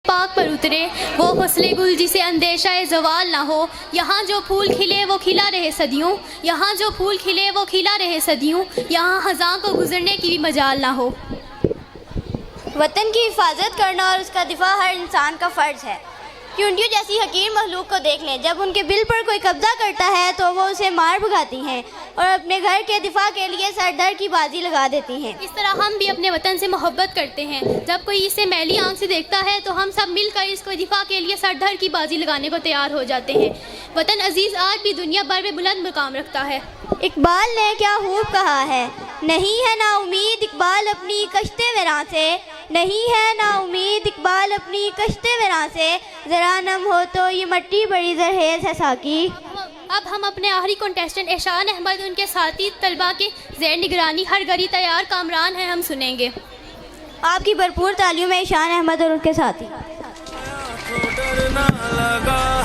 پاک پر اترے وہ فصل گل جسے اندیشہ زوال نہ ہو. یہاں جو پھول کھلے وہ کھلا رہے صدیوں, یہاں جو پھول کھلے وہ کھلا رہے صدیوں, یہاں خزاں کو گزرنے کی بھی مجال نہ ہو. وطن کی حفاظت کرنا اور اس کا دفاع ہر انسان کا فرض ہے. چونٹیوں جیسی حقیر مخلوق کو دیکھ لیں, جب ان کے بل پر کوئی قبضہ کرتا ہے تو وہ اسے مار بھگاتی ہیں اور اپنے گھر کے دفاع کے لیے سر دھڑ کی بازی لگا دیتی ہیں. اس طرح ہم بھی اپنے وطن سے محبت کرتے ہیں. جب کوئی اسے میلی آنکھ سے دیکھتا ہے تو ہم سب مل کر اس کو دفاع کے لیے سر دھڑ کی بازی لگانے کو تیار ہو جاتے ہیں. وطن عزیز آج بھی دنیا بھر میں بلند مقام رکھتا ہے. اقبال نے کیا خوب کہا ہے, نہیں ہے نا امید اقبال اپنی کشتے ویراں سے, نہیں ہے نا امید اقبال اپنی کشتے ویراں سے, ذرا نم ہو تو یہ مٹی بڑی زرخیز ہے ساقی. اب ہم اپنے آخری کنٹیسٹنٹ احسان احمد ان کے ساتھی طلباء کے زیر نگرانی ہر گھڑی تیار کامران ہیں ہم سنیں گے. آپ کی بھرپور تعلیوں میں احسان احمد اور ان کے ساتھی.